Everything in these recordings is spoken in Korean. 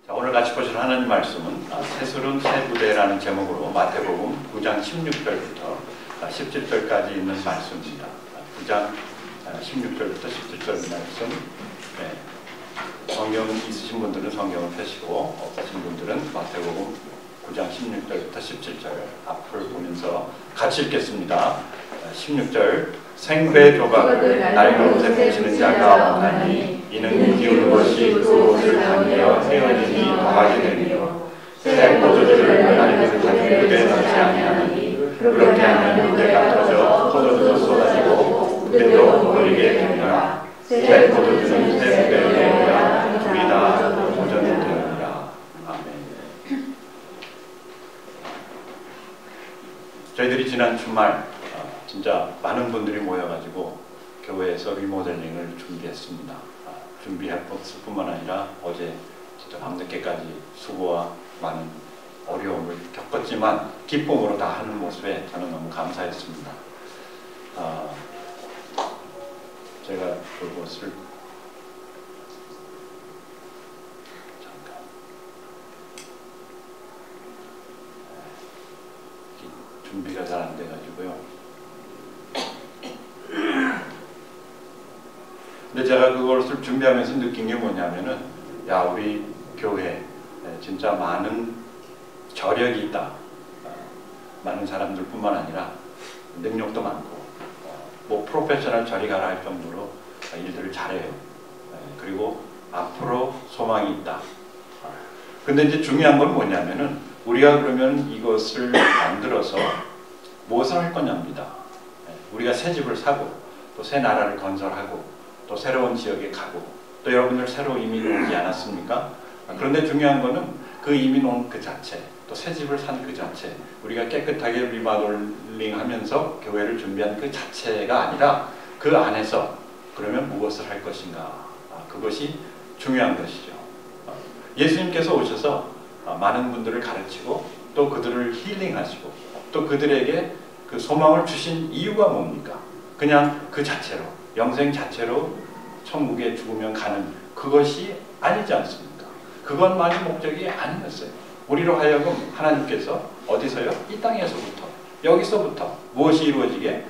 자, 오늘 같이 보실 하나님 말씀은 새술은 새 부대라는 제목으로 마태복음 9장 16절부터 17절까지 있는 말씀입니다. 9장 16절부터 17절 말씀. 네. 성경 있으신 분들은 성경을 펴시고 없으신 분들은 마태복음 9장 16절부터 17절 앞을 보면서 같이 읽겠습니다. 16절 생배 조각을 낡은 옷에 붙이는 자가 없나니 이는 기울는 것이 그 옷을 당겨 헤어짐이 더하게 되니요 새 포도주를 낡은 가죽에 넣지 아니하나니 그렇게 하면 무대가 터져 포도주도 쏟아지고 무대도 버리게 되니라. 새 포도주는 새 무대에 넣어야 둘이 다 도전이 되느니라. 아멘. 저희들이 지난 주말 진짜 많은 분들이 모여가지고 교회에서 리모델링을 준비했습니다. 준비했을 뿐만 아니라 어제 진짜 밤늦게까지 수고와 많은 어려움을 겪었지만 기쁨으로 다 하는 모습에 저는 너무 감사했습니다. 제가 그것을 잠깐 준비가 잘 안 돼가지고요. 근데 제가 그것을 준비하면서 느낀 게 뭐냐면은, 야, 우리 교회 진짜 많은 저력이 있다. 많은 사람들 뿐만 아니라 능력도 많고 뭐 프로페셔널 저리 가라 할 정도로 일들을 잘해요. 그리고 앞으로 소망이 있다. 근데 이제 중요한 건 뭐냐면은, 우리가 그러면 이것을 만들어서 무엇을 할 거냐입니다. 우리가 새 집을 사고 또 새 나라를 건설하고 또 새로운 지역에 가고 또 여러분들 새로 이민 오지 않았습니까? 그런데 중요한 거는 그 이민 온 그 자체, 또 새 집을 산 그 자체, 우리가 깨끗하게 리모델링 하면서 교회를 준비한 그 자체가 아니라 그 안에서 그러면 무엇을 할 것인가, 그것이 중요한 것이죠. 예수님께서 오셔서 많은 분들을 가르치고 또 그들을 힐링하시고 또 그들에게 그 소망을 주신 이유가 뭡니까? 그냥 그 자체로, 영생 자체로 천국에 죽으면 가는 그것이 아니지 않습니까? 그것만이 목적이 아니었어요. 우리로 하여금 하나님께서 어디서요? 이 땅에서부터, 여기서부터 무엇이 이루어지게?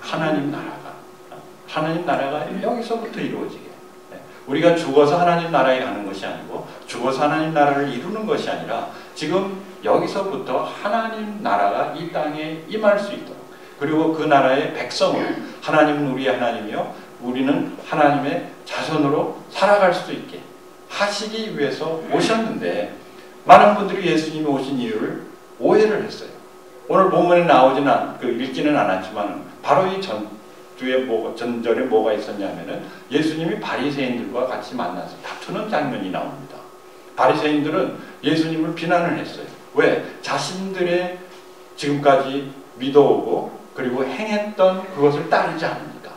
하나님 나라가 여기서부터 이루어지게. 우리가 죽어서 하나님 나라에 가는 것이 아니고 죽어서 하나님 나라를 이루는 것이 아니라 지금 여기서부터 하나님 나라가 이 땅에 임할 수 있도록, 그리고 그 나라의 백성을, 하나님은 우리의 하나님이요 우리는 하나님의 자손으로 살아갈 수 있게 하시기 위해서 오셨는데, 많은 분들이 예수님이 오신 이유를 오해를 했어요. 오늘 본문에 읽지는 않았지만 바로 이 전절에 뭐가 있었냐면은, 예수님이 바리새인들과 같이 만나서 다투는 장면이 나옵니다. 바리새인들은 예수님을 비난을 했어요. 왜? 자신들의 지금까지 믿어오고 그리고 행했던 그것을 따르지 않으니까.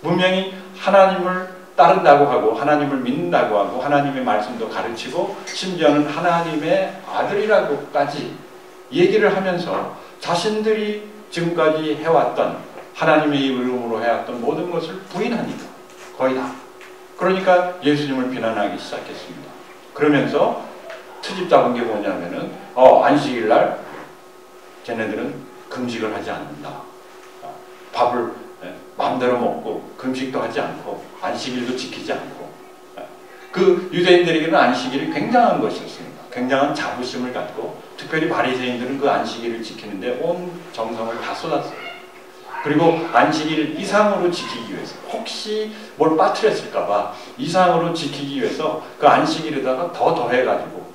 분명히 하나님을 따른다고 하고 하나님을 믿는다고 하고 하나님의 말씀도 가르치고 심지어는 하나님의 아들이라고까지 얘기를 하면서 자신들이 지금까지 해왔던, 하나님의 이름으로 해왔던 모든 것을 부인하니까, 거의 다. 그러니까 예수님을 비난하기 시작했습니다. 그러면서 트집 잡은 게 뭐냐면은, 안식일날 쟤네들은 금식을 하지 않는다. 밥을 마음대로 먹고 금식도 하지 않고 안식일도 지키지 않고. 그 유대인들에게는 안식일이 굉장한 것이었습니다. 굉장한 자부심을 갖고 특별히 바리새인들은 그 안식일을 지키는데 온 정성을 다 쏟았어요. 그리고 안식일 이상으로 지키기 위해서, 혹시 뭘 빠뜨렸을까봐 이상으로 지키기 위해서 그 안식일에다가 더해가지고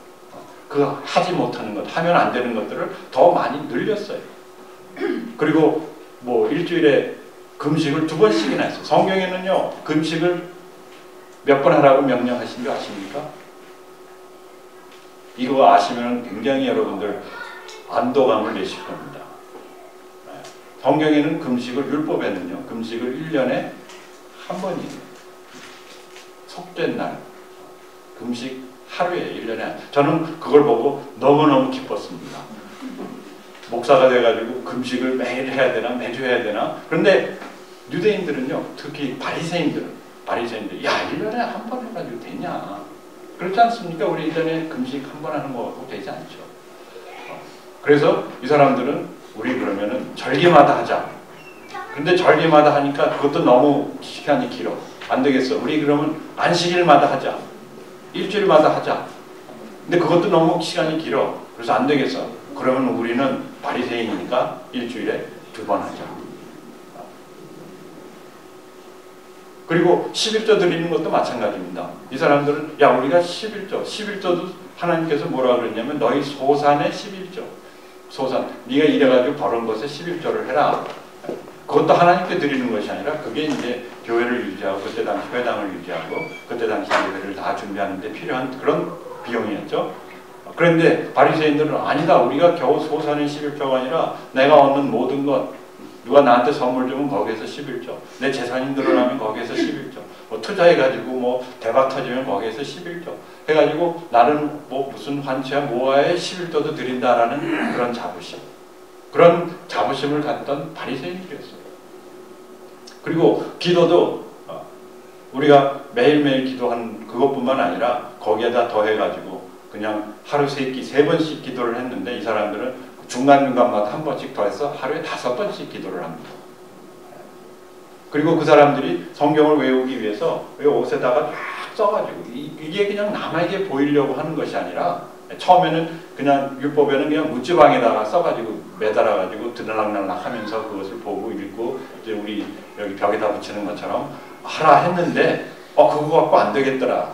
그 하지 못하는 것, 하면 안 되는 것들을 더 많이 늘렸어요. 그리고 뭐 일주일에 금식을 2번씩이나 했어요. 성경에는요 금식을 몇 번 하라고 명령하신 거 아십니까? 이거 아시면 굉장히 여러분들 안도감을 내실 겁니다. 성경에는 금식을, 율법에는요 금식을 1년에 한 번이에요. 속된 날 금식 하루에 1년에. 저는 그걸 보고 너무너무 기뻤습니다. 목사가 돼가지고 금식을 매일 해야 되나 매주 해야 되나. 그런데 유대인들은요, 특히 바리새인들 야 1년에 한 번 해가지고 되냐. 그렇지 않습니까? 우리 이전에 금식 한 번 하는 거 갖고 되지 않죠. 그래서 이 사람들은 우리 그러면은 절기마다 하자. 근데 절기마다 하니까 그것도 너무 시간이 길어. 안 되겠어. 우리 그러면 안식일마다 하자. 일주일마다 하자. 근데 그것도 너무 시간이 길어. 그래서 안 되겠어. 그러면 우리는 바리새인이니까 일주일에 2번 하자. 그리고 11조 드리는 것도 마찬가지입니다. 이 사람들은 야 우리가 11조도 하나님께서 뭐라 그랬냐면 너희 소산의 11조. 소산. 네가 이래가지고 벌은 것에 11조를 해라. 그것도 하나님께 드리는 것이 아니라 그게 이제 교회를 유지하고 그때 당시 회당을 유지하고 그때 당시 예배를 다 준비하는 데 필요한 그런 비용이었죠. 그런데 바리새인들은 아니다. 우리가 겨우 소산의 11조가 아니라 내가 얻는 모든 것 누가 나한테 선물 주면 거기에서 11조 내 재산이 늘어나면 거기에서 11조 뭐 투자해가지고 뭐 대박 터지면 거기에서 11조 해가지고 나는 뭐 무슨 환치야 모아에 11조도 드린다라는 그런 자부심 그런 자부심을 갖던 바리새인들이었어요. 그리고 기도도 우리가 매일매일 기도한 그것뿐만 아니라 거기에다 더해가지고 그냥 하루 3번씩 기도를 했는데 이 사람들은 중간중간마다 한 번씩 더해서 하루에 5번씩 기도를 합니다. 그리고 그 사람들이 성경을 외우기 위해서 옷에다가 쫙 써가지고 이게 그냥 남에게 보이려고 하는 것이 아니라 처음에는 그냥 율법에는 그냥 문지방에다가 써가지고 매달아가지고 드날락날락 하면서 그것을 보고 읽고 이제 우리 여기 벽에다 붙이는 것처럼 하라 했는데 그거 갖고 안 되겠더라.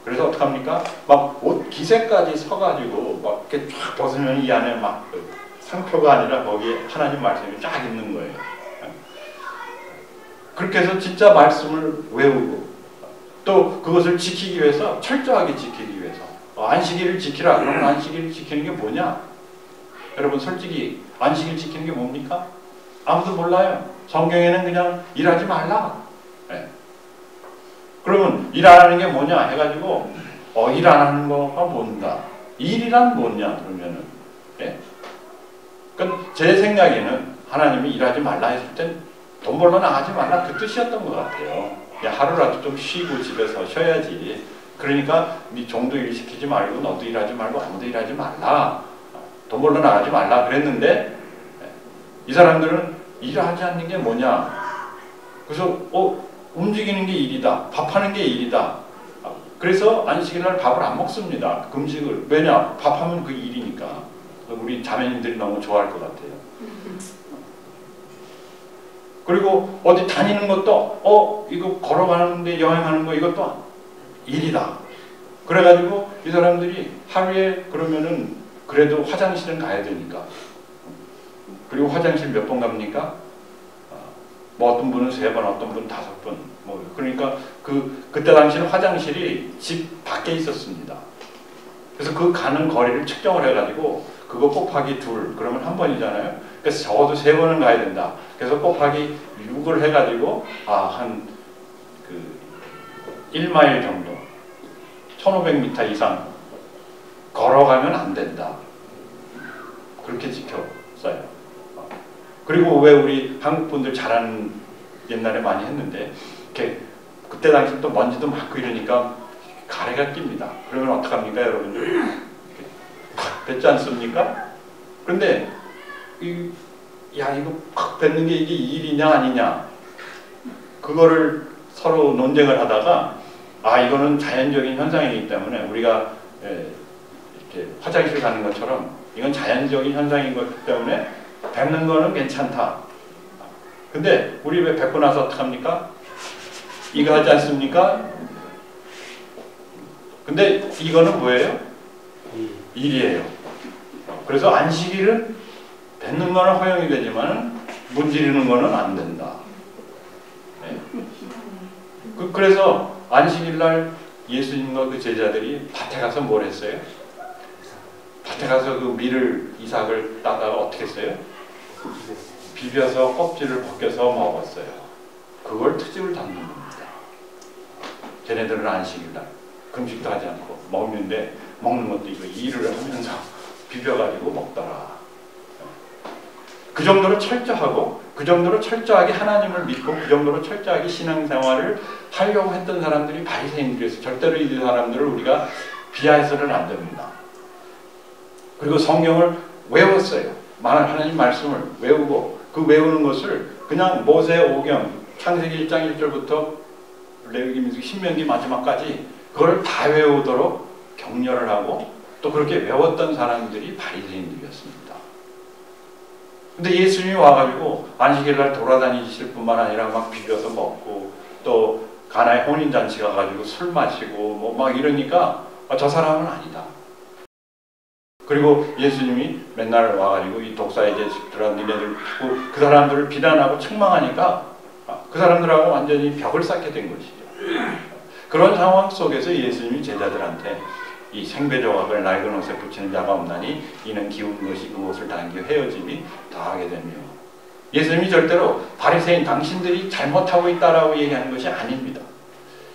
그래서 어떡합니까? 막 옷 기세까지 서가지고 막 이렇게 쫙 벗으면 이 안에 막 상표가 아니라 거기에 하나님 말씀이 쫙 있는 거예요. 그렇게 해서 진짜 말씀을 외우고 또 그것을 지키기 위해서 철저하게 지키기 위해서 안식일을 지키라. 그러면 안식일을 지키는 게 뭐냐? 여러분 솔직히 안식일 지키는 게 뭡니까? 아무도 몰라요. 성경에는 그냥 일하지 말라. 네. 그러면 일 안 하는 게 뭐냐 해가지고 일 안 하는 거가 뭔가 일이란 뭐냐 그러면은 예? 그러니까 제 생각에는 하나님이 일하지 말라 했을 땐 돈 벌러 나가지 말라 그 뜻이었던 것 같아요. 야, 하루라도 좀 쉬고 집에서 쉬어야지. 그러니까 네 종도 일 시키지 말고 너도 일하지 말고 아무도 일하지 말라. 돈 벌러 나가지 말라 그랬는데 이 사람들은 일하지 않는 게 뭐냐. 그래서 움직이는 게 일이다. 밥하는 게 일이다. 그래서 안식일날 밥을 안 먹습니다. 금식을. 왜냐? 밥하면 그 일이니까. 우리 자매님들이 너무 좋아할 것 같아요. 그리고 어디 다니는 것도 이거 걸어가는데 여행하는 거 이것도 일이다. 그래가지고 이 사람들이 하루에 그러면은 그래도 화장실은 가야 되니까. 그리고 화장실 몇 번 갑니까? 뭐 어떤 분은 3번, 어떤 분은 5번. 뭐 그러니까 그때 당시는 화장실이 집 밖에 있었습니다. 그래서 그 가는 거리를 측정을 해가지고 그거 곱하기 2 그러면 1번이잖아요. 그래서 적어도 3번은 가야 된다. 그래서 곱하기 6을 해가지고 한 1마일 정도 1500m 이상 걸어가면 안 된다. 그렇게 지켰어요. 그리고 왜 우리 한국 분들 잘하는 옛날에 많이 했는데 이렇게 그때 당시 또 먼지도 많고 이러니까 가래가 낍니다. 그러면 어떡합니까 여러분들? 뱉지 않습니까? 그런데 이거 팍 뱉는 게 이게 일이냐 아니냐 그거를 서로 논쟁을 하다가 이거는 자연적인 현상이기 때문에 우리가 이렇게 화장실 가는 것처럼 이건 자연적인 현상인 것 때문에 뱉는 거는 괜찮다. 근데 우리 왜 뱉고 나서 어떡합니까? 이거 하지 않습니까? 근데 이거는 뭐예요? 일이에요. 그래서 안식일은 뱉는 거는 허용이 되지만 문지르는 거는 안 된다. 네. 그래서 안식일날 예수님과 그 제자들이 밭에 가서 뭘 했어요? 밭에 가서 그 밀을 이삭을 따다가 어떻게 했어요? 비벼서 껍질을 벗겨서 먹었어요. 그걸 트집을 담는 겁니다. 걔네들은 안식일날 금식도 하지 않고 먹는데 먹는 것도 이거 일을 하면서 비벼가지고 먹더라. 그 정도로 철저하고 그 정도로 철저하게 하나님을 믿고 그 정도로 철저하게 신앙생활을 하려고 했던 사람들이 바리새인들이었어요. 절대로 이 사람들을 우리가 비하해서는 안 됩니다. 그리고 성경을 외웠어요. 하나님 말씀을 외우고 그 외우는 것을 그냥 모세 오경 창세기 1장 1절부터 레위기 민수기 신명기 마지막까지 그걸 다 외우도록 격려를 하고 또 그렇게 외웠던 사람들이 바리새인들이었습니다. 근데 예수님이 와가지고 안식일 날 돌아다니실 뿐만 아니라 막 비벼서 먹고 또 가나의 혼인잔치 가가지고 술 마시고 뭐 막 이러니까 저 사람은 아니다. 그리고 예수님이 맨날 와가지고 이 독사의 자식들아 니네들 그 사람들을 비난하고 책망하니까 그 사람들하고 완전히 벽을 쌓게 된 것이죠. 그런 상황 속에서 예수님이 제자들한테 이 생배조각을 낡은 옷에 붙이는 자가 없나니 이는 기운 것이 그 옷을 당겨 헤어짐이 더하게 되며, 예수님이 절대로 바리새인 당신들이 잘못하고 있다라고 얘기하는 것이 아닙니다.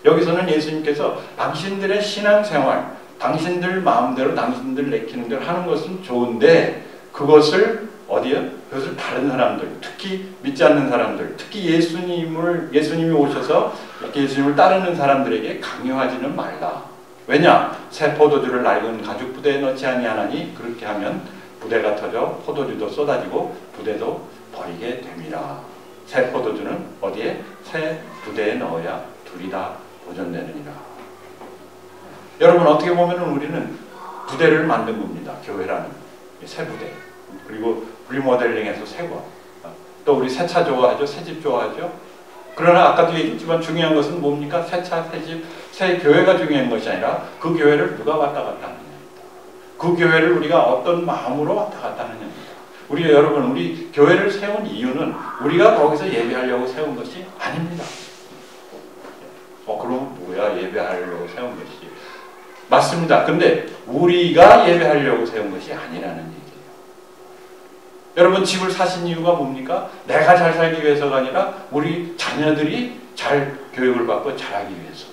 여기서는 예수님께서 당신들의 신앙생활, 당신들 마음대로 당신들 내키는 대로 하는 것은 좋은데 그것을 어디요? 그것을 다른 사람들, 특히 믿지 않는 사람들, 특히 예수님이 오셔서 이렇게 예수님을 따르는 사람들에게 강요하지는 말라. 왜냐? 새 포도주를 낡은 가죽 부대에 넣지 아니하나니 그렇게 하면 부대가 터져 포도주도 쏟아지고 부대도 버리게 됨이라. 새 포도주는 어디에? 새 부대에 넣어야 둘이 다 보존되느니라. 여러분, 어떻게 보면 우리는 부대를 만든 겁니다. 교회라는 새 부대. 그리고 리모델링해서 새 것. 또 우리 새 차 좋아하죠? 새 집 좋아하죠? 그러나 아까도 얘기했지만 중요한 것은 뭡니까? 새 차, 새 집, 새 교회가 중요한 것이 아니라 그 교회를 누가 왔다 갔다 하느냐입니다. 그 교회를 우리가 어떤 마음으로 왔다 갔다 하느냐입니다. 우리 교회를 세운 이유는 우리가 거기서 예배하려고 세운 것이 아닙니다. 그럼 뭐야? 예배하려고 세운 것이. 맞습니다. 근데 우리가 예배하려고 세운 것이 아니라는 얘기예요. 여러분, 집을 사신 이유가 뭡니까? 내가 잘 살기 위해서가 아니라 우리 자녀들이 잘 교육을 받고 자라기 위해서.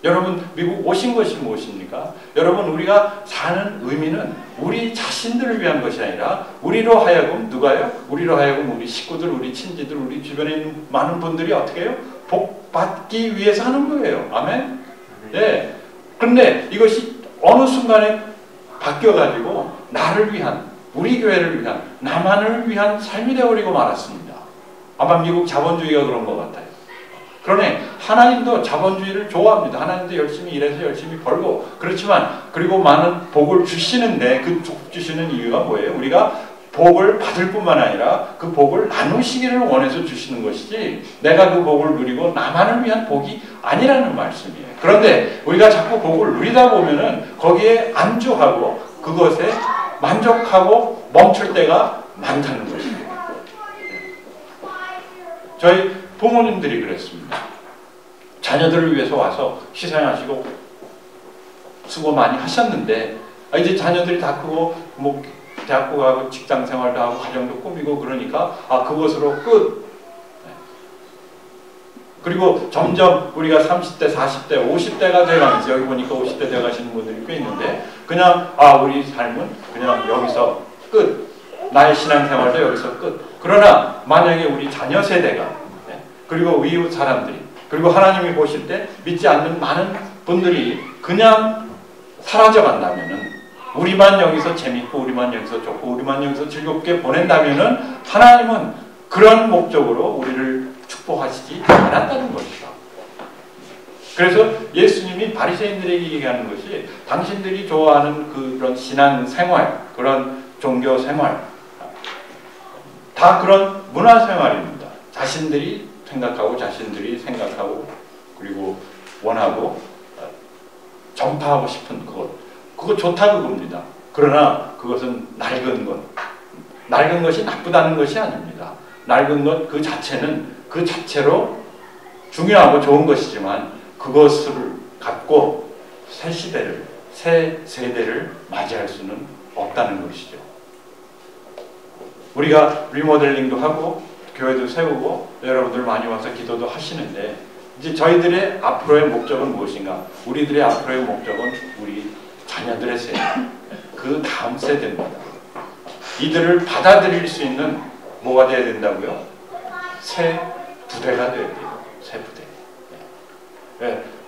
여러분, 미국 오신 것이 무엇입니까? 여러분, 우리가 사는 의미는 우리 자신들을 위한 것이 아니라 우리로 하여금, 누가요? 우리로 하여금 우리 식구들, 우리 친지들, 우리 주변에 있는 많은 분들이 어떻게 해요? 복 받기 위해서 하는 거예요. 아멘? 네. 그런데 이것이 어느 순간에 바뀌어가지고 나를 위한, 우리 교회를 위한, 나만을 위한 삶이 되어버리고 말았습니다. 아마 미국 자본주의가 그런 것 같아요. 그러니 하나님도 자본주의를 좋아합니다. 하나님도 열심히 일해서 열심히 벌고, 그렇지만 그리고 많은 복을 주시는데 그 주시는 이유가 뭐예요? 우리가 복을 받을 뿐만 아니라 그 복을 나누시기를 원해서 주시는 것이지 내가 그 복을 누리고 나만을 위한 복이 아니라는 말씀이에요. 그런데 우리가 자꾸 복을 누리다 보면은 거기에 안주하고 그것에 만족하고 멈출 때가 많다는 것입니다. 저희 부모님들이 그랬습니다. 자녀들을 위해서 와서 희생하시고 수고 많이 하셨는데 이제 자녀들이 다 크고 뭐 대학교 가고 직장 생활도 하고 가정도 꾸미고 그러니까 그것으로 끝. 그리고 점점 우리가 30대, 40대, 50대가 돼가면서, 여기 보니까 50대 돼가시는 분들이 꽤 있는데 그냥 우리 삶은 그냥 여기서 끝. 나의 신앙생활도 여기서 끝. 그러나 만약에 우리 자녀 세대가, 그리고 이웃 사람들이, 그리고 하나님이 보실 때 믿지 않는 많은 분들이 그냥 사라져간다면은, 우리만 여기서 재밌고 우리만 여기서 좋고 우리만 여기서 즐겁게 보낸다면은 하나님은 그런 목적으로 우리를 축복하시지 않았다는 것이다. 그래서 예수님이 바리새인들에게 얘기하는 것이 당신들이 좋아하는 그런 신앙생활, 그런 종교생활, 다 그런 문화생활입니다. 자신들이 생각하고 그리고 원하고 전파하고 싶은 그거 좋다 그겁니다. 그러나 그것은 낡은 것. 낡은 것이 나쁘다는 것이 아닙니다. 낡은 것 그 자체는 그 자체로 중요하고 좋은 것이지만 그것을 갖고 새 시대를, 새 세대를 맞이할 수는 없다는 것이죠. 우리가 리모델링도 하고 교회도 세우고 여러분들 많이 와서 기도도 하시는데 이제 저희들의 앞으로의 목적은 무엇인가? 우리들의 앞으로의 목적은 우리 자녀들의 세대, 그 다음 세대입니다. 이들을 받아들일 수 있는 뭐가 되어야 된다고요? 새 부대가 되어야 돼요. 새 부대.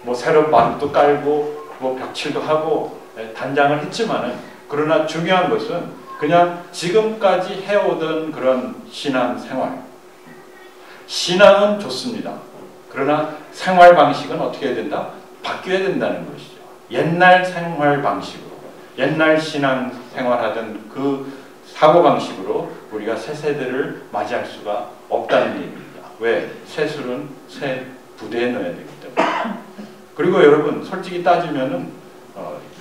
뭐 새로 마루도 깔고 뭐 벽칠도 하고 단장을 했지만은, 그러나 중요한 것은 그냥 지금까지 해오던 그런 신앙 생활, 신앙은 좋습니다. 그러나 생활 방식은 어떻게 해야 된다? 바뀌어야 된다는 것이죠. 옛날 생활 방식으로, 옛날 신앙 생활하던 그 사고 방식으로 우리가 새 세대를 맞이할 수가 없다는 얘기입니다. 왜? 새 술은 새 부대에 넣어야 되기 때문에. 그리고 여러분, 솔직히 따지면은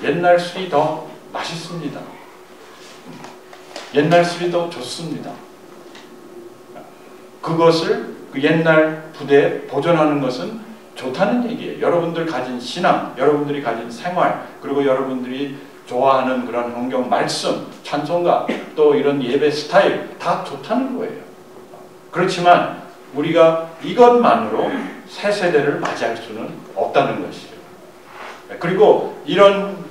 옛날 술이 더 맛있습니다. 옛날 술이 더 좋습니다. 그것을 그 옛날 부대에 보존하는 것은 좋다는 얘기예요. 여러분들 가진 신앙, 여러분들이 가진 생활, 그리고 여러분들이 좋아하는 그런 성경 말씀, 찬송가, 또 이런 예배 스타일 다 좋다는 거예요. 그렇지만 우리가 이것만으로 새 세대를 맞이할 수는 없다는 것이죠. 그리고 이런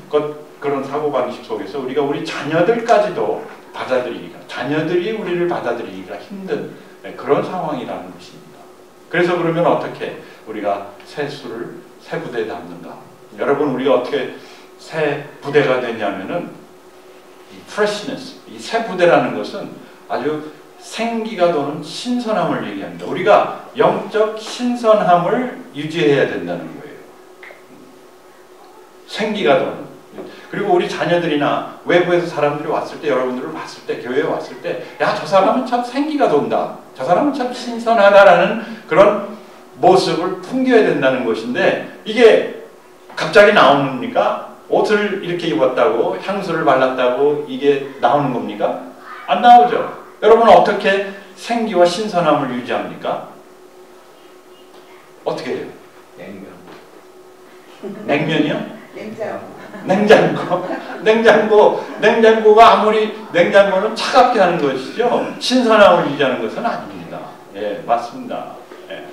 그런 사고방식 속에서 우리가 우리 자녀들까지도 받아들이기가, 자녀들이 우리를 받아들이기가 힘든 그런 상황이라는 것입니다. 그래서 그러면 어떻게 우리가 새 수를 새 부대에 담는가? 여러분, 우리가 어떻게 새 부대가 되냐면은 이 freshness, 이 새 부대라는 것은 아주 생기가 도는 신선함을 얘기합니다. 우리가 영적 신선함을 유지해야 된다는 거예요. 생기가 도는. 그리고 우리 자녀들이나 외부에서 사람들이 왔을 때, 여러분들을 봤을 때, 교회에 왔을 때, 야, 저 사람은 참 생기가 돈다, 저 사람은 참 신선하다라는 그런 모습을 풍겨야 된다는 것인데, 이게 갑자기 나옵니까? 옷을 이렇게 입었다고, 향수를 발랐다고 이게 나오는 겁니까? 안 나오죠. 여러분, 어떻게 생기와 신선함을 유지합니까? 어떻게 해요? 냉면이요? 냉장고가 아무리, 냉장고는 차갑게 하는 것이죠. 신선함을 유지하는 것은 아닙니다. 예, 맞습니다. 예.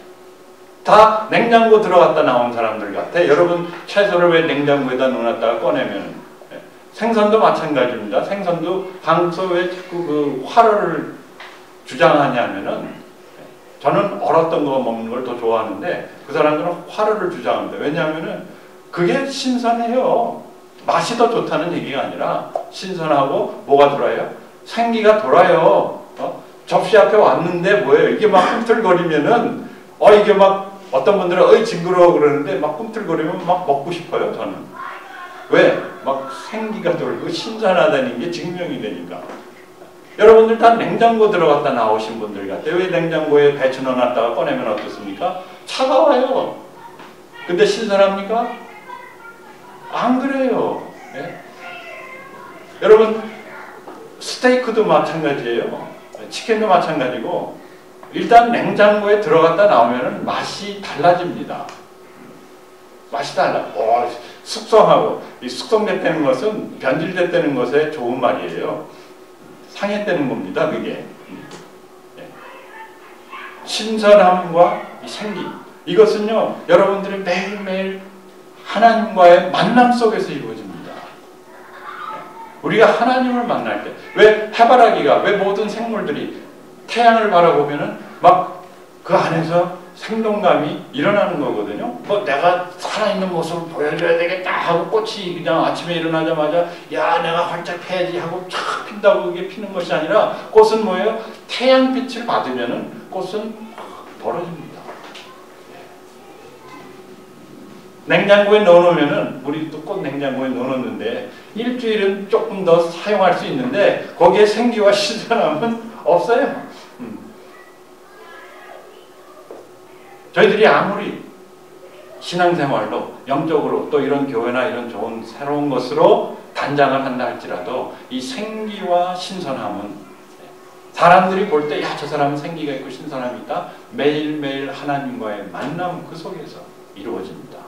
다 냉장고 들어갔다 나온 사람들 같아. 여러분, 채소를 왜 냉장고에다 넣어놨다가 꺼내면, 예. 생선도 마찬가지입니다. 생선도 한국에서 왜 자꾸 그 활어를 주장하냐면은, 예. 저는 얼었던 거 먹는 걸 더 좋아하는데 그 사람들은 활어를 주장합니다. 왜냐하면은 그게 신선해요. 맛이 더 좋다는 얘기가 아니라 신선하고 뭐가 돌아요? 생기가 돌아요. 접시 앞에 왔는데 뭐예요? 이게 막 꿈틀거리면은 이게 막 어떤 분들은 어이 징그러워 그러는데 막 꿈틀거리면 막 먹고 싶어요. 저는. 왜? 막 생기가 돌고 신선하다는 게 증명이 되니까. 여러분들 다 냉장고 들어갔다 나오신 분들 같아요. 왜 냉장고에 배추 넣어놨다가 꺼내면 어떻습니까? 차가워요. 근데 신선합니까? 안 그래요. 예? 여러분, 스테이크도 마찬가지예요. 치킨도 마찬가지고, 일단 냉장고에 들어갔다 나오면 맛이 달라집니다. 맛이 달라. 숙성하고, 이 숙성됐다는 것은 변질됐다는 것에 좋은 말이에요. 상했다는 겁니다, 그게. 예. 신선함과 이 생기. 이것은요, 여러분들이 매일매일 하나님과의 만남 속에서 이루어집니다. 우리가 하나님을 만날 때, 왜 해바라기가, 왜 모든 생물들이 태양을 바라보면은 막 그 안에서 생동감이 일어나는 거거든요. 뭐 내가 살아있는 모습을 보여줘야 되겠다 하고 꽃이 그냥 아침에 일어나자마자 야, 내가 활짝 펴야지 하고 촥 핀다고 그게 피는 것이 아니라, 꽃은 뭐예요? 태양빛을 받으면은 꽃은 벌어집니다. 냉장고에 넣어놓으면은, 우리 또 꽃 냉장고에 넣어놓는데 일주일은 조금 더 사용할 수 있는데 거기에 생기와 신선함은 없어요. 저희들이 아무리 신앙생활로 영적으로 또 이런 교회나 이런 좋은 새로운 것으로 단장을 한다 할지라도 이 생기와 신선함은 사람들이 볼 때 야, 저 사람은 생기가 있고 신선함이 있다. 매일매일 하나님과의 만남 그 속에서 이루어집니다.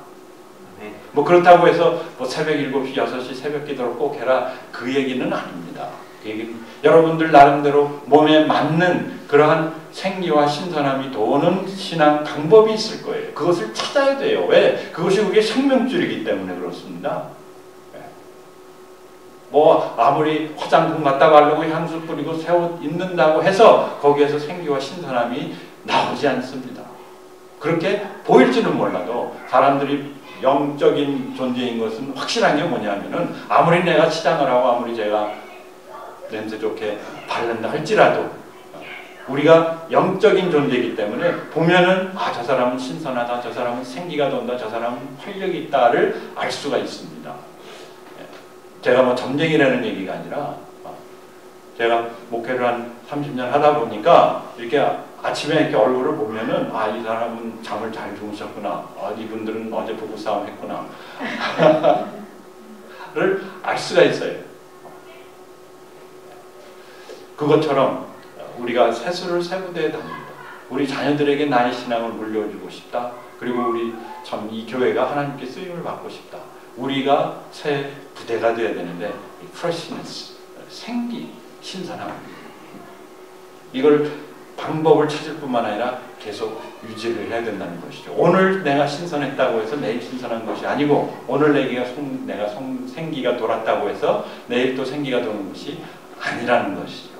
뭐 그렇다고 해서 뭐 새벽 7시, 6시 새벽 기도를 꼭 해라, 그 얘기는 아닙니다. 그 얘기는 여러분들 나름대로 몸에 맞는 그러한 생기와 신선함이 도는 신앙 방법이 있을 거예요. 그것을 찾아야 돼요. 왜? 그것이 우리의 생명줄이기 때문에 그렇습니다. 뭐 아무리 화장품 갖다 바르고 향수 뿌리고 새 옷 입는다고 해서 거기에서 생기와 신선함이 나오지 않습니다. 그렇게 보일지는 몰라도 사람들이 영적인 존재인 것은 확실한 게 뭐냐면은 아무리 내가 치장을 하고 아무리 제가 냄새 좋게 바른다 할지라도 우리가 영적인 존재이기 때문에 보면은 아, 저 사람은 신선하다, 저 사람은 생기가 돈다, 저 사람은 활력이 있다를 알 수가 있습니다. 제가 뭐 점쟁이라는 얘기가 아니라 제가 목회를 한 30년 하다 보니까 이렇게 아침에 이렇게 얼굴을 보면은 아, 이 사람은 잠을 잘 주무셨구나, 아, 이분들은 어제 부부싸움 했구나 를 알 수가 있어요. 그것처럼 우리가 세수를 세부대에 답니다. 우리 자녀들에게 나의 신앙을 물려주고 싶다. 그리고 우리 참 이 교회가 하나님께 쓰임을 받고 싶다. 우리가 새 부대가 되어야 되는데 freshness, 생기, 신선함, 이걸 방법을 찾을 뿐만 아니라 계속 유지를 해야 된다는 것이죠. 오늘 내가 신선했다고 해서 내일 신선한 것이 아니고 오늘 내가 생기가 돌았다고 해서 내일 또 생기가 도는 것이 아니라는 것이죠.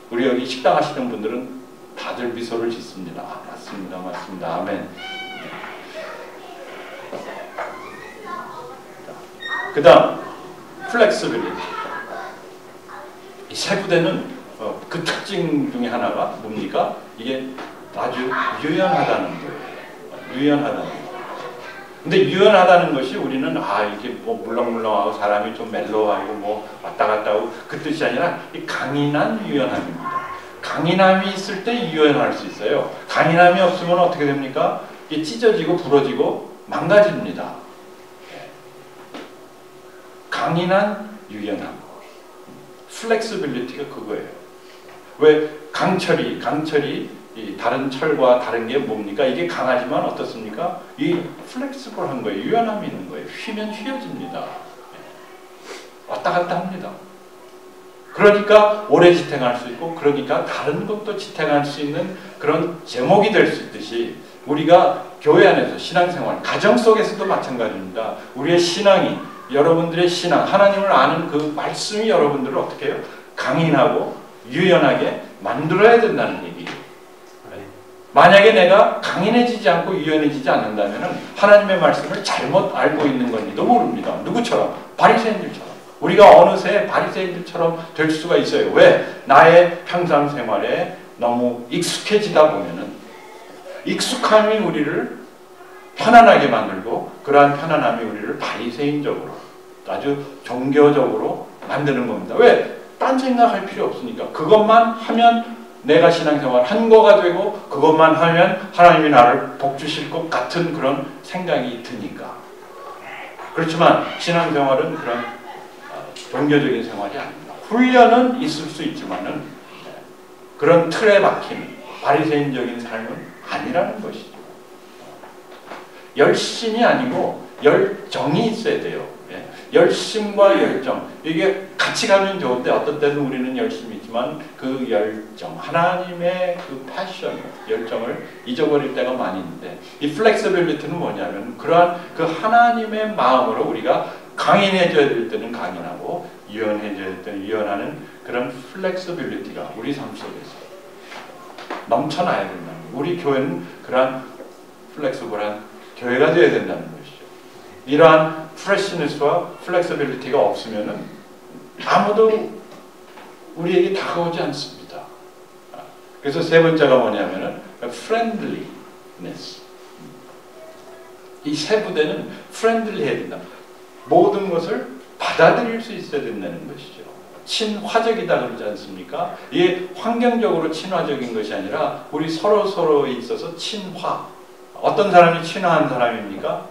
우리 여기 식당 하시는 분들은 다들 미소를 짓습니다. 아, 맞습니다. 맞습니다. 아멘. 그 다음 플렉스빌리티. 이 세 부대는 그 특징 중에 하나가 뭡니까? 이게 아주 유연하다는 거예요. 유연하다는 거예요. 근데 유연하다는 것이 우리는 아, 이게 뭐 물렁물렁하고 사람이 좀 멜로하고 뭐 왔다 갔다 하고 그 뜻이 아니라 이 강인한 유연함입니다. 강인함이 있을 때 유연할 수 있어요. 강인함이 없으면 어떻게 됩니까? 이게 찢어지고 부러지고 망가집니다. 강인한 유연함, 플렉스빌리티가 그거예요. 왜 강철이 이 다른 철과 다른 게 뭡니까? 이게 강하지만 어떻습니까? 이 플렉스블한 거예요. 유연함이 있는 거예요. 휘면 휘어집니다. 왔다 갔다 합니다. 그러니까 오래 지탱할 수 있고, 그러니까 다른 것도 지탱할 수 있는 그런 제목이 될 수 있듯이 우리가 교회 안에서 신앙생활, 가정 속에서도 마찬가지입니다. 우리의 신앙이, 여러분들의 신앙, 하나님을 아는 그 말씀이 여러분들을 어떻게 해요? 강인하고 유연하게 만들어야 된다는 얘기예요. 만약에 내가 강인해지지 않고 유연해지지 않는다면 하나님의 말씀을 잘못 알고 있는 건지도 모릅니다. 누구처럼? 바리새인들처럼. 우리가 어느새 바리새인들처럼 될 수가 있어요. 왜? 나의 평상생활에 너무 익숙해지다 보면은 익숙함이 우리를 편안하게 만들고 그러한 편안함이 우리를 바리새인적으로 아주 종교적으로 만드는 겁니다. 왜? 딴 생각할 필요 없으니까. 그것만 하면 내가 신앙생활 한 거가 되고 그것만 하면 하나님이 나를 복 주실 것 같은 그런 생각이 드니까. 그렇지만 신앙생활은 그런 종교적인 생활이 아닙니다. 훈련은 있을 수 있지만은 그런 틀에 박힌 바리새인적인 삶은 아니라는 것이죠. 열심이 아니고 열정이 있어야 돼요. 열심과 열정, 이게 같이 가면 좋은데 어떤 때는 우리는 열심히 있지만 그 열정, 하나님의 그 패션, 열정을 잊어버릴 때가 많이 있는데 이 플렉서빌리티는 뭐냐면 그러한 그 하나님의 마음으로 우리가 강인해져야 될 때는 강인하고 유연해져야 될 때는 유연하는 그런 플렉서빌리티가 우리 삶 속에서 넘쳐나야 된다는 거예요. 우리 교회는 그러한 플렉서블한 교회가 되어야 된다는 것이죠. 이러한 프레시니스와 플렉서빌리티가 없으면은 아무도 우리에게 다가오지 않습니다. 그래서 세 번째가 뭐냐면은 friendliness. 이 세 부대는 friendly해야 된다. 모든 것을 받아들일 수 있어야 된다는 것이죠. 친화적이다 그러지 않습니까? 이게 환경적으로 친화적인 것이 아니라 우리 서로에 있어서 친화. 어떤 사람이 친화한 사람입니까?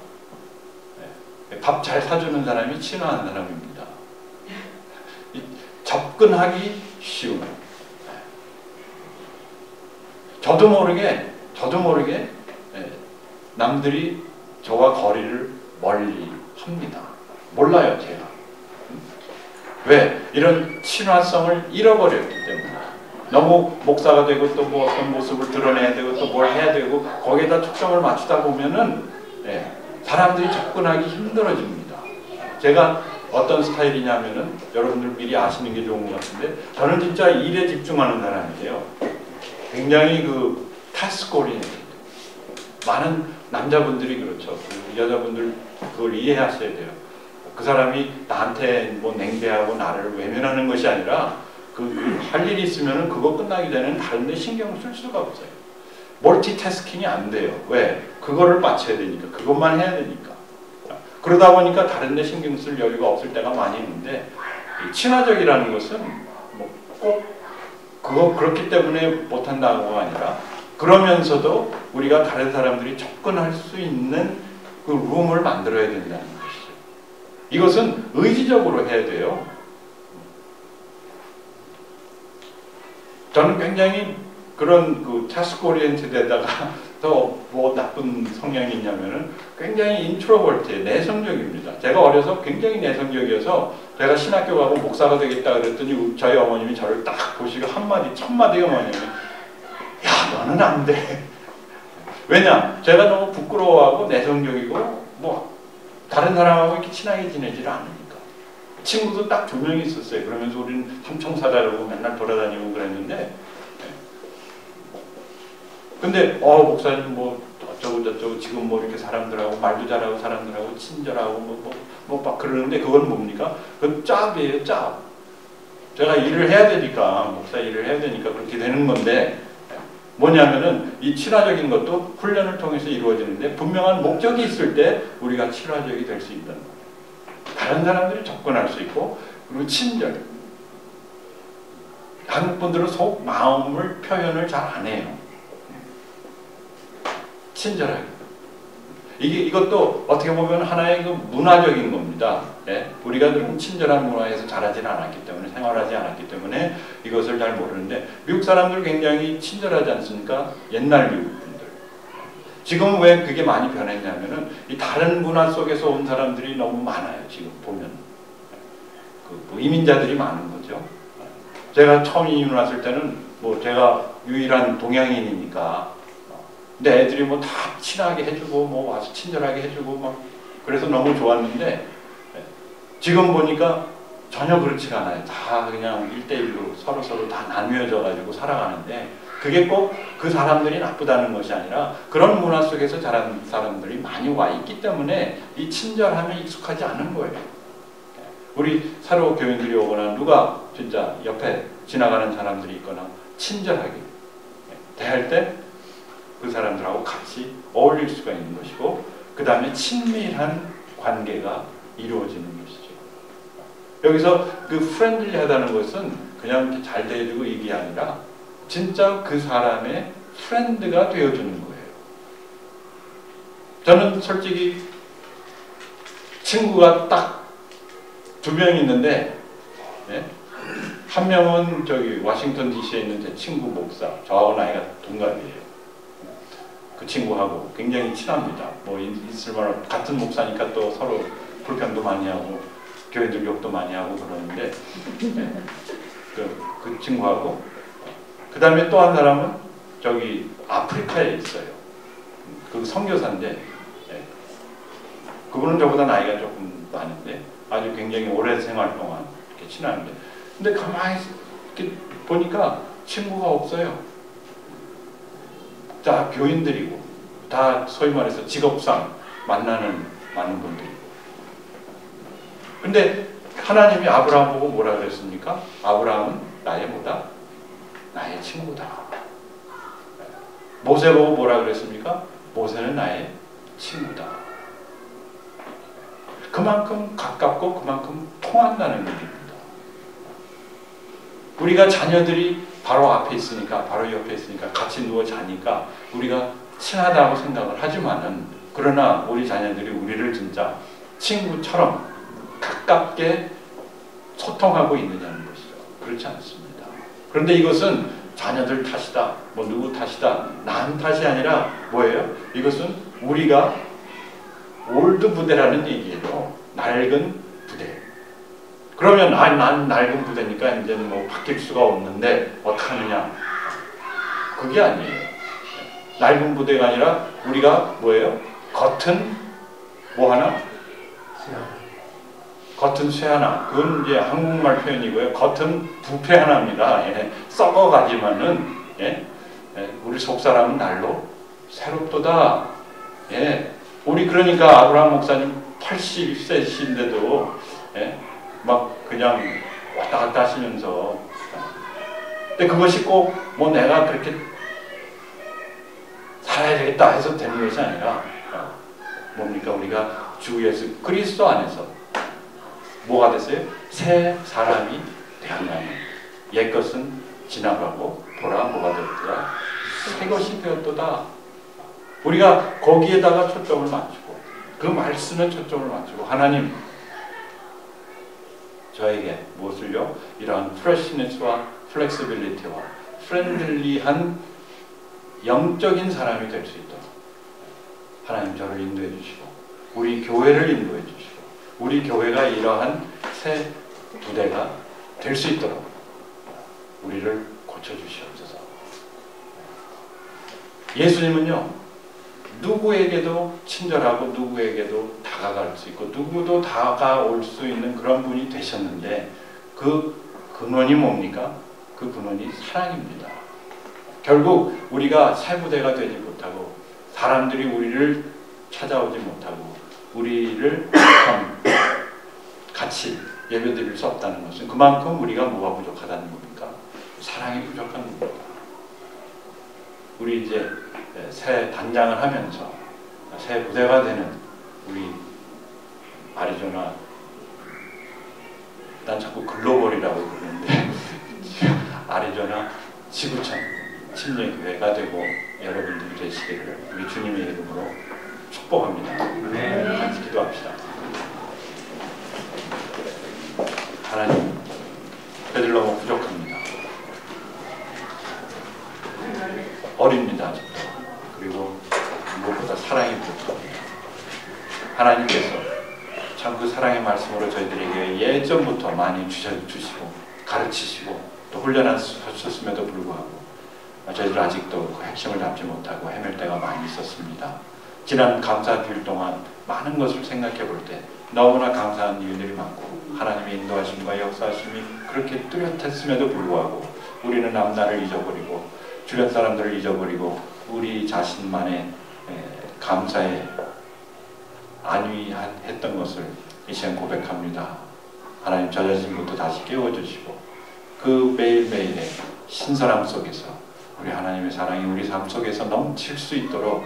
밥 잘 사주는 사람이 친화한 사람입니다. 접근하기 쉬운. 저도 모르게 남들이 저와 거리를 멀리 합니다. 몰라요, 제가. 왜? 이런 친화성을 잃어버렸기 때문에. 너무 목사가 되고 또 뭐 어떤 모습을 드러내야 되고 또 뭘 해야 되고 거기에다 초점을 맞추다 보면은 사람들이 접근하기 힘들어집니다. 제가 어떤 스타일이냐면은 여러분들 미리 아시는 게 좋은 것 같은데 저는 진짜 일에 집중하는 사람이에요. 굉장히 그 타스크 오리엔티드. 많은 남자분들이 그렇죠. 여자분들 그걸 이해하셔야 돼요. 그 사람이 나한테 뭐 냉대하고 나를 외면하는 것이 아니라 그 할 일이 있으면 그거 끝나기 전에는 다른 데 신경을 쓸 수가 없어요. 멀티태스킹이 안 돼요. 왜? 그거를 맞춰야 되니까. 그것만 해야 되니까. 그러다 보니까 다른 데 신경 쓸 여유가 없을 때가 많이 있는데, 친화적이라는 것은 뭐 꼭 그렇기 때문에 못한다고가 아니라, 그러면서도 우리가 다른 사람들이 접근할 수 있는 그 룸을 만들어야 된다는 것이죠. 이것은 의지적으로 해야 돼요. 저는 굉장히 그런 그 타스크 오리엔티드에다가 더 뭐 나쁜 성향이 있냐면은 굉장히 인트로버트예요. 내성적입니다. 제가 어려서 굉장히 내성적이어서 제가 신학교 가고 목사가 되겠다 그랬더니 저희 어머님이 저를 딱 보시고 한마디 첫 마디가 뭐냐면, 야 너는 안 돼. 왜냐? 제가 너무 부끄러워하고 내성적이고 뭐 다른 사람하고 이렇게 친하게 지내지를 않으니까. 친구도 딱 2명이 있었어요. 그러면서 우리는 삼총사다라고 맨날 돌아다니고 그랬는데, 근데 목사님 뭐 어쩌고 저쩌고 지금 뭐 이렇게 사람들하고 말도 잘하고 사람들하고 친절하고 뭐 막 그러는데, 그건 뭡니까? 그건 짭이에요, 짭. 제가 일을 해야 되니까, 목사 일을 해야 되니까 그렇게 되는 건데, 뭐냐면은 이 친화적인 것도 훈련을 통해서 이루어지는데, 분명한 목적이 있을 때 우리가 친화적이 될 수 있다는 거예요. 다른 사람들이 접근할 수 있고, 그리고 친절. 한국 분들은 속 마음을 표현을 잘 안 해요. 친절하게. 이것도 어떻게 보면 하나의 그 문화적인 겁니다. 예? 우리가 그런 친절한 문화에서 자라지는 않았기 때문에, 생활하지 않았기 때문에 이것을 잘 모르는데, 미국 사람들 굉장히 친절하지 않습니까? 옛날 미국 분들. 지금 왜 그게 많이 변했냐면은 이 다른 문화 속에서 온 사람들이 너무 많아요. 지금 보면 뭐 이민자들이 많은 거죠. 제가 처음 이민 왔을 때는 뭐 제가 유일한 동양인이니까. 근데 애들이 뭐 다 친하게 해주고 뭐 와서 친절하게 해주고 막 그래서 너무 좋았는데, 지금 보니까 전혀 그렇지가 않아요. 다 그냥 1대1로 서로 다 나뉘어져 가지고 살아가는데, 그게 꼭 그 사람들이 나쁘다는 것이 아니라 그런 문화 속에서 자란 사람들이 많이 와 있기 때문에 이 친절함에 익숙하지 않은 거예요. 우리 새로 교인들이 오거나 누가 진짜 옆에 지나가는 사람들이 있거나 친절하게 대할 때 그 사람들하고 같이 어울릴 수가 있는 것이고, 그 다음에 친밀한 관계가 이루어지는 것이죠. 여기서 그 프렌들리하다는 것은 그냥 이렇게 잘 대해주고 이게 아니라 진짜 그 사람의 프렌드가 되어주는 거예요. 저는 솔직히 친구가 딱 2명 있는데, 한 명은 저기 워싱턴 DC에 있는 제 친구 목사, 저하고 나이가 동갑이에요. 그 친구하고 굉장히 친합니다. 뭐 있을만한 같은 목사니까 또 서로 불평도 많이 하고 교회들 욕도 많이 하고 그러는데, 그 친구하고, 그 다음에 또 한 사람은 저기 아프리카에 있어요. 그 선교사인데, 그분은 저보다 나이가 조금 많은데 아주 굉장히 오랜 생활 동안 이렇게 친한데, 근데 가만히 이렇게 보니까 친구가 없어요. 다 교인들이고, 다 소위 말해서 직업상 만나는 많은 분들이고. 근데 하나님이 아브라함 보고 뭐라 그랬습니까? 아브라함은 나의 뭐다? 나의 친구다. 모세 보고 뭐라 그랬습니까? 모세는 나의 친구다. 그만큼 가깝고 그만큼 통한다는 얘기입니다. 우리가 자녀들이 바로 앞에 있으니까, 바로 옆에 있으니까 같이 누워 자니까 우리가 친하다고 생각을 하지만은, 그러나 우리 자녀들이 우리를 진짜 친구처럼 가깝게 소통하고 있느냐는 것이죠. 그렇지 않습니다. 그런데 이것은 자녀들 탓이다, 뭐 누구 탓이다, 남 탓이 아니라 뭐예요? 이것은 우리가 올드 부대라는 얘기예요. 낡은 부대. 그러면 난 낡은 부대니까 이제는 뭐 바뀔 수가 없는데 어떡하느냐? 그게 아니에요. 낡은 부대가 아니라 우리가 뭐예요? 겉은 뭐 하나? 겉은 쇠 하나. 그건 이제 한국말 표현이고요. 겉은 부패 하나입니다. 썩어가지만은 우리 속 사람은 날로 새롭도다. 예, 우리 그러니까 아브라함 목사님 80세신데도 예, 막 그냥 왔다 갔다 하시면서, 근데 그것이 꼭 뭐 내가 그렇게 살아야 되겠다 해서 되는 것이 아니라 뭡니까? 우리가 주 예수 그리스도 안에서 뭐가 됐어요? 새 사람이 되었나니 옛 것은 지나가고 보라 뭐가 되었더라 새 것이 되었도다. 우리가 거기에다가 초점을 맞추고 그 말씀에 초점을 맞추고 하나님 저에게 무엇을요? 이러한 프레시니스와 플렉시빌리티와 프렌들리한 영적인 사람이 될 수 있도록 하나님 저를 인도해 주시고 우리 교회를 인도해 주시고 우리 교회가 이러한 새 부대가 될 수 있도록 우리를 고쳐주시옵소서. 예수님은요 누구에게도 친절하고 누구에게도 다가갈 수 있고 누구도 다가올 수 있는 그런 분이 되셨는데 그 근원이 뭡니까? 그 근원이 사랑입니다. 결국 우리가 새 부대가 되지 못하고 사람들이 우리를 찾아오지 못하고 우리를 같이 예배드릴 수 없다는 것은 그만큼 우리가 뭐가 부족하다는 겁니까? 사랑이 부족한 겁니다. 우리 이제 새 단장을 하면서 새 부대가 되는 우리 아리조나, 난 자꾸 글로벌이라고 부르는데 아리조나 지구촌 침례교회가 되고 여러분들이 되시기를 우리 주님의 이름으로 축복합니다. 네. 같이 기도합시다. 하나님, 저희들 너무 부족합니다. 어립니다. 그리고 무엇보다 사랑이 부족합니다. 하나님께서 참 그 사랑의 말씀으로 저희들에게 예전부터 많이 주시고 가르치시고 또 훈련하셨음에도 불구하고 저희들 아직도 그 핵심을 잡지 못하고 헤맬 때가 많이 있었습니다. 지난 감사주일 동안 많은 것을 생각해 볼 때 너무나 감사한 일들이 많고 하나님의 인도하심과 역사하심이 그렇게 뚜렷했음에도 불구하고 우리는 앞날을 잊어버리고 주변 사람들을 잊어버리고 우리 자신만의 감사에 안위했던 것을 이 시간 고백합니다. 하나님 저 자신부터 다시 깨워주시고 그 매일매일의 신선함 속에서 우리 하나님의 사랑이 우리 삶 속에서 넘칠 수 있도록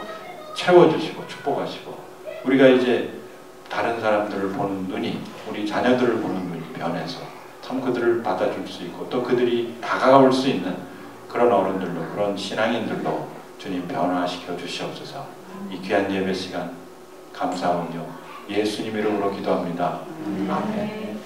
채워주시고 축복하시고 우리가 이제 다른 사람들을 보는 눈이 우리 자녀들을 보는 눈이 변해서 참 그들을 받아줄 수 있고 또 그들이 다가올 수 있는 그런 어른들로 그런 신앙인들로 주님 변화시켜 주시옵소서. 이 귀한 예배 시간 감사하며 예수님 이름으로 기도합니다. 아멘.